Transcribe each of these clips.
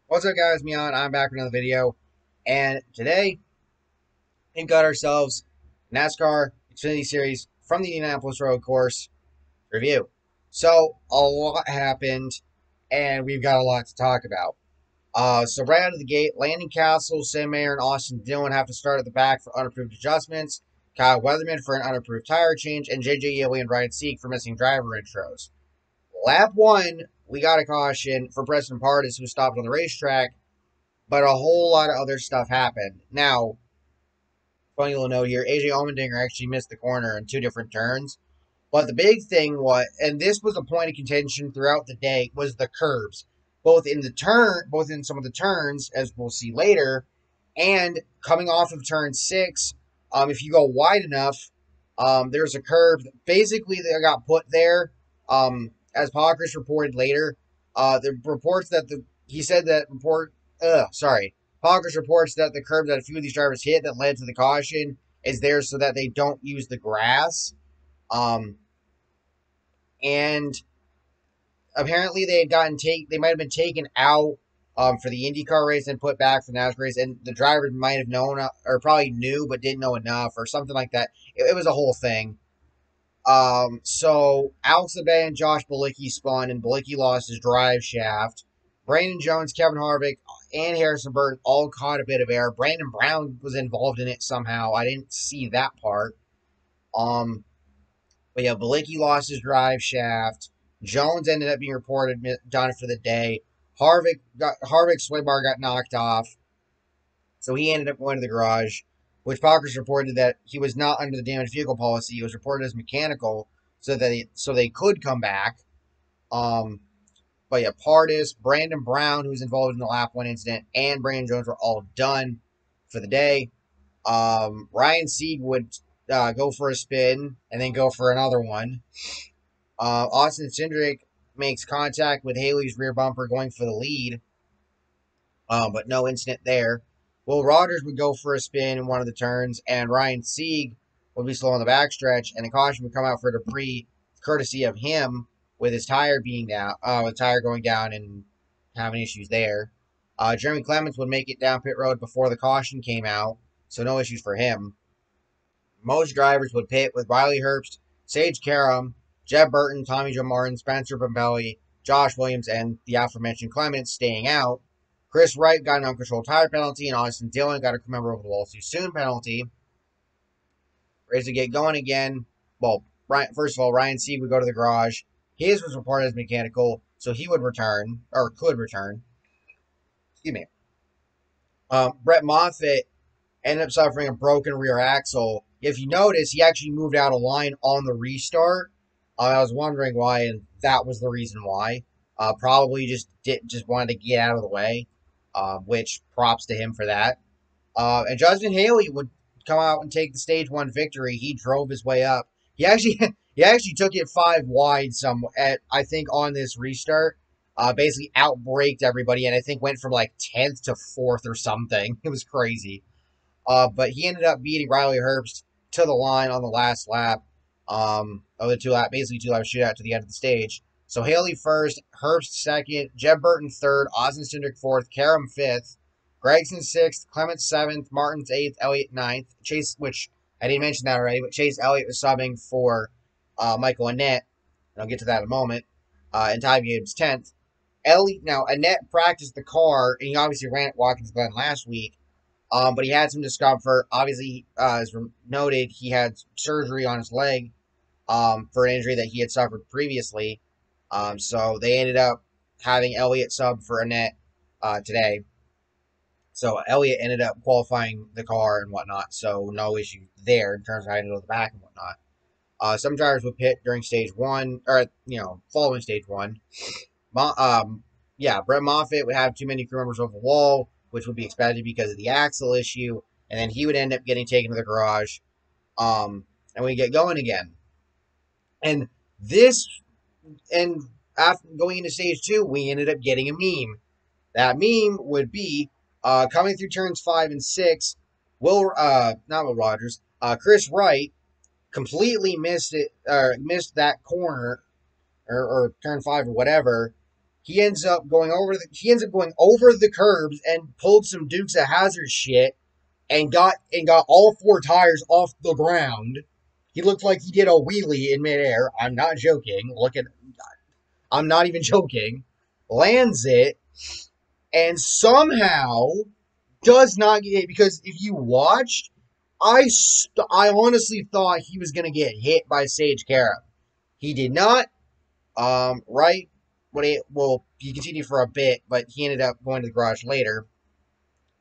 What's up, guys? I'm back with another video, and today we've got ourselves NASCAR Xfinity Series from the Indianapolis Road Course review. So a lot happened, and we've got a lot to talk about. So right out of the gate, Landon Castle, Sam Mayer, and Austin Dillon have to start at the back for unapproved adjustments. Kyle Weatherman for an unapproved tire change, and JJ Yeley and Ryan Sieg for missing driver intros. Lap one, we got a caution for Preston Pardis, who stopped on the racetrack, but a whole lot of other stuff happened. Now, funny little note here, AJ Allmendinger actually missed the corner in two different turns. But the big thing was, and this was a point of contention throughout the day, was the curbs, both in some of the turns, as we'll see later, and coming off of turn six. If you go wide enough, there's a curb. Basically, that got put there. As Pockris reported later, the reports that he said that report. Sorry. Pockris reports that the curb that a few of these drivers hit that led to the caution is there so that they don't use the grass. Um, and apparently they might have been taken out for the IndyCar race and put back for the NASCAR race, and the driver might have known or probably knew but didn't know enough or something like that. It was a whole thing. So Alex Labay and Josh Bilicki spun, and Bilicki lost his drive shaft. Brandon Jones, Kevin Harvick, and Harrison Burton all caught a bit of air. Brandon Brown was involved in it somehow. I didn't see that part. Um, but yeah, Bilicki lost his drive shaft. Jones ended up being reported done for the day. Harvick's sway bar got knocked off, so he ended up going to the garage. Which Pockris reported that he was not under the damaged vehicle policy. He was reported as mechanical, so they could come back. Um, but yeah, Pardis, Brandon Brown, who was involved in the lap one incident, and Brandon Jones were all done for the day. Ryan Sieg would go for a spin and then go for another one. Austin Cindric makes contact with Haley's rear bumper going for the lead, but no incident there. Will Rogers would go for a spin in one of the turns, and Ryan Sieg would be slow on the backstretch, and a caution would come out for debris, courtesy of him, with his tire being down, with tire going down and having issues there. Jeremy Clements would make it down pit road before the caution came out, so no issues for him. Most drivers would pit with Riley Herbst, Sage Karam, Jeb Burton, Tommy Joe Martin, Spencer Bombelli, Josh Williams, and the aforementioned Clements staying out. Kris Wright got an uncontrolled tire penalty, and Austin Dillon got a come over the wall too soon penalty. Race to get going again. Well, first of all, Ryan Sieg would go to the garage. His was reported as mechanical, so he would return, or could return. Excuse me. Brett Moffitt ended up suffering a broken rear axle. If you notice, he actually moved out of line on the restart. I was wondering why, and that was the reason why. Probably just wanted to get out of the way, which props to him for that. And Justin Haley would come out and take the stage one victory. He drove his way up. He actually he actually took it five wide I think on this restart. Basically outbraked everybody, and I think went from like 10th to 4th or something. It was crazy. But he ended up beating Riley Herbst to the line on the last lap of the basically 2 lap shootout to the end of the stage. So Haley first, Herbst second, Jeb Burton third, Austin Cindric fourth, Karam fifth, Gregson sixth, Clements seventh, Martin's eighth, Elliott ninth. Chase, which I didn't mention that already, but Chase Elliott was subbing for Michael Annett, and I'll get to that in a moment. And Ty Gibbs 10th. Annett practiced the car, and he obviously ran at Watkins Glen last week. But he had some discomfort. Obviously, as noted, he had surgery on his leg for an injury that he had suffered previously. So they ended up having Elliott sub for Annett today. So Elliott ended up qualifying the car and whatnot. So no issue there in terms of having to go to the back and whatnot. Some drivers would pit during stage one, or following stage one. Brett Moffitt would have too many crew members over the wall, which would be expected because of the axle issue, and then he would end up getting taken to the garage, and we get going again. And after going into stage two, we ended up getting a meme. That meme would be coming through turns 5 and 6. Not Will Rogers, Kris Wright completely missed that corner or turn 5 or whatever. He ends up going over the curbs and pulled some Dukes of Hazzard shit and got all four tires off the ground. He looked like he did a wheelie in midair. I'm not joking. I'm not even joking. Lands it and somehow does not get hit, because if you watched, I honestly thought he was gonna get hit by Sage Karam. He did not. Right he continued for a bit, but he ended up going to the garage later.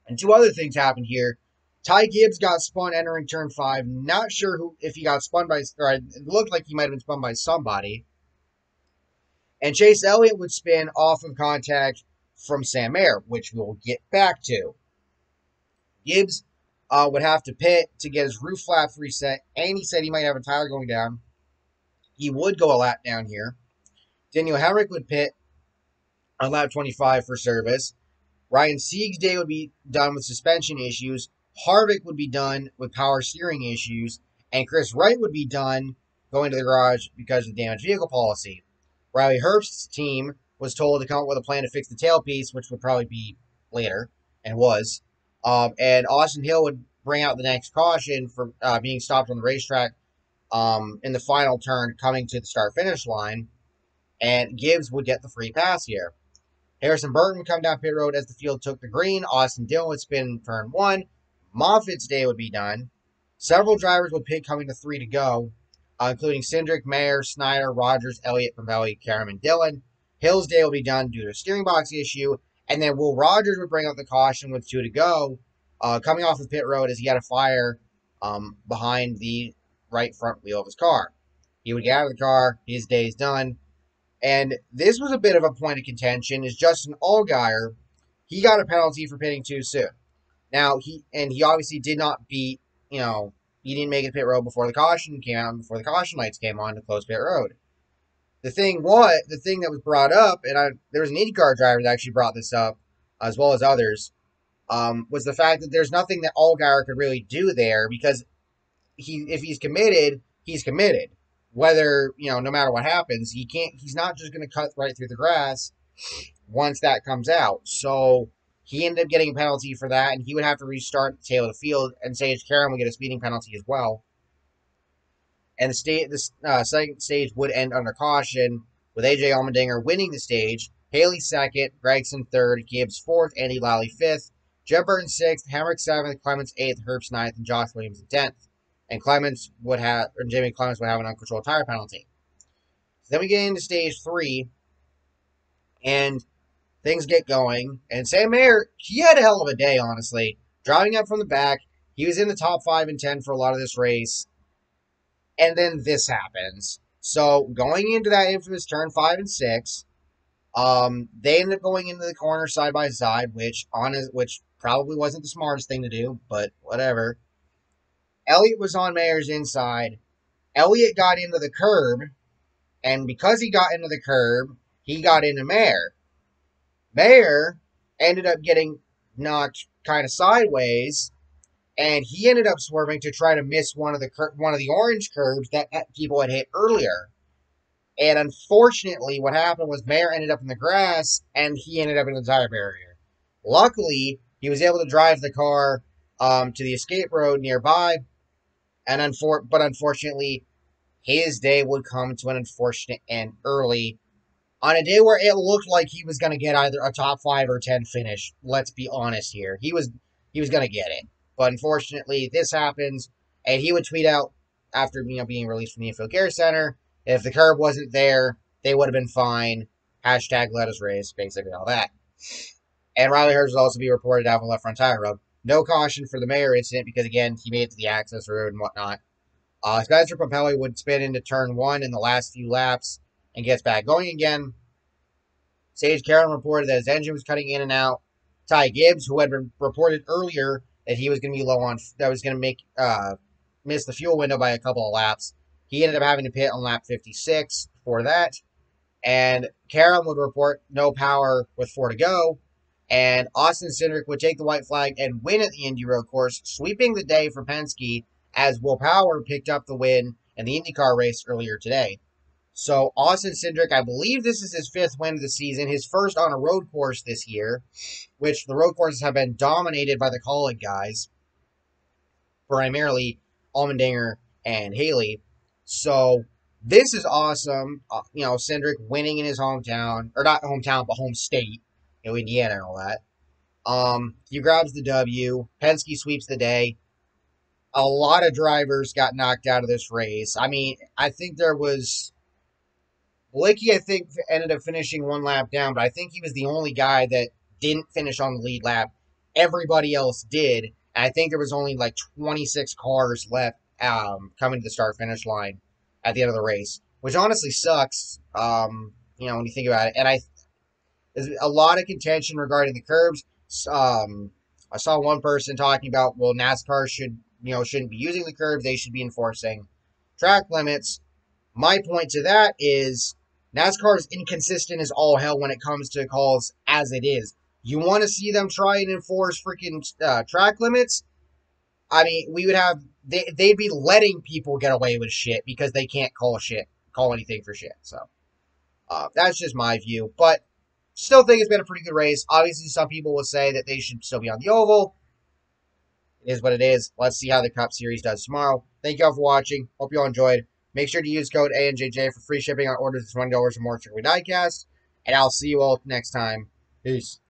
And two other things happened here. Ty Gibbs got spun entering turn 5. Not sure if he got spun by, or it looked like he might have been spun by somebody. And Chase Elliott would spin off of contact from Sam Mayer, which we'll get back to. Gibbs would have to pit to get his roof flaps reset, and he said he might have a tire going down. He would go a lap down here. Daniel Hemrick would pit on lap 25 for service. Ryan Sieg's day would be done with suspension issues. Harvick would be done with power steering issues. And Kris Wright would be done going to the garage because of the damaged vehicle policy. Riley Herbst's team was told to come up with a plan to fix the tailpiece, which would probably be later, and was. And Austin Hill would bring out the next caution for being stopped on the racetrack in the final turn coming to the start-finish line. And Gibbs would get the free pass here. Harrison Burton would come down pit road as the field took the green. Austin Dillon would spin turn 1. Moffitt's day would be done. Several drivers would pit coming to 3 to go, including Cindric, Mayer, Snyder, Rogers, Elliott, Pavelli, Karam, and Dillon. Hill's day will be done due to a steering box issue. And then Will Rogers would bring out the caution with 2 to go, coming off the pit road as he had a fire behind the right front wheel of his car. He would get out of the car. His day's done. And this was a bit of a point of contention. Is Justin Allgaier, he got a penalty for pitting too soon. Now, he obviously did not beat, he didn't make it pit road before the caution came out and before the caution lights came on to close pit road. The thing that was brought up, and there was an IndyCar driver that actually brought this up, as well as others, was the fact that there's nothing that Allgaier could really do there, because if he's committed, he's committed. Whether, no matter what happens, he's not just going to cut right through the grass once that comes out. So he ended up getting a penalty for that, and he would have to restart the tail of the field, and Sage Karam would get a speeding penalty as well. And the second stage would end under caution, with A.J. Allmendinger winning the stage, Haley second, Gregson third, Gibbs fourth, Andy Lally fifth, Jeff Burton sixth, Hemrick seventh, Clements eighth, Herbst ninth, and Josh Williams 10th. And Jimmy Clements would have an uncontrolled tire penalty. So then we get into stage 3, and things get going. And Sam Mayer, he had a hell of a day, honestly. Driving up from the back, he was in the top 5 and 10 for a lot of this race. And then this happens. So going into that infamous turn 5 and 6, they ended up going into the corner side by side, which probably wasn't the smartest thing to do, but whatever. Elliott was on Mayer's inside. Elliott got into the curb, and because he got into the curb, he got into Mayer. Mayer ended up getting knocked kind of sideways, and he ended up swerving to try to miss one of the orange curbs that people had hit earlier. And unfortunately, what happened was Mayer ended up in the grass, and he ended up in the tire barrier. Luckily, he was able to drive the car to the escape road nearby. But unfortunately, his day would come to an unfortunate end early, on a day where it looked like he was going to get either a top 5 or 10 finish. Let's be honest here. He was going to get it. But unfortunately, this happens, and he would tweet out after being released from the Infield Care Center, if the curb wasn't there, they would have been fine. Hashtag let us race, basically all that. And Riley Herbst would also be reported to have a left front tire rub. No caution for the Mayer incident because, again, he made it to the access road and whatnot. Spencer Pumpelly would spin into turn 1 in the last few laps and gets back going again. Sage Karam reported that his engine was cutting in and out. Ty Gibbs, who had been reported earlier that he was going to be low on, that was going to make miss the fuel window by a couple of laps, he ended up having to pit on lap 56 for that. And Karam would report no power with 4 to go. And Austin Cindric would take the white flag and win at the Indy Road Course, sweeping the day for Penske as Will Power picked up the win in the IndyCar race earlier today. So Austin Cindric, I believe this is his 5th win of the season, his first on a road course this year, which the road courses have been dominated by the Kaulig guys, primarily Allmendinger and Haley. So this is awesome. Cindric winning in his hometown, or not hometown, but home state, Indiana and all that. He grabs the W. Penske sweeps the day. A lot of drivers got knocked out of this race. I mean, I think there was Blakey, I think, ended up finishing one lap down, but I think he was the only guy that didn't finish on the lead lap. Everybody else did. And I think there was only like 26 cars left coming to the start finish line at the end of the race, which honestly sucks. When you think about it. And there's a lot of contention regarding the curbs. I saw one person talking about, well, NASCAR shouldn't be using the curbs. They should be enforcing track limits. My point to that is NASCAR is inconsistent as all hell when it comes to calls as it is. You want to see them try and enforce freaking track limits? I mean, they'd be letting people get away with shit because they can't call anything for shit. So that's just my view. But still think it's been a pretty good race. Obviously, some people will say that they should still be on the oval. It is what it is. Let's see how the Cup Series does tomorrow. Thank you all for watching. Hope you all enjoyed. Make sure to use code ANJJ for free shipping on orders of $20 or more. Strictly Diecast. And I'll see you all next time. Peace.